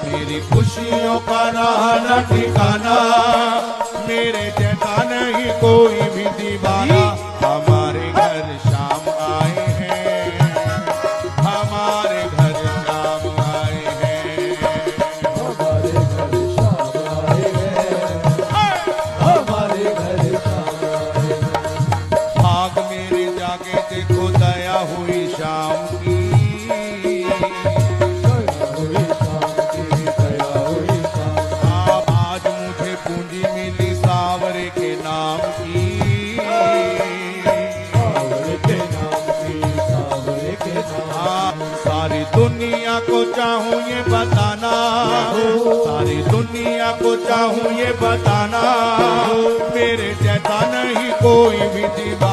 मेरी खुशियों का रहा ठिकाना, मेरे जैसा नहीं कोई भी दीवाना। हमारे घर शाम आए हैं, हमारे घर शाम आए हैं, हमारे घर शाम आए हैं, हमारे घर शाम आए हैं। भाग मेरे जागे देखो दया हुई शाम की, दया हुई शाम की, दया हुई शाम। अब आज मुझे पूंजी मिली सावरे के नाम की, सावरे के नाम की, सावरे के नाम। सारी दुनिया को चाहूं ये बताना, सारी दुनिया को चाहूं ये बताना, मेरे जैसा नहीं कोई भी दीवाना।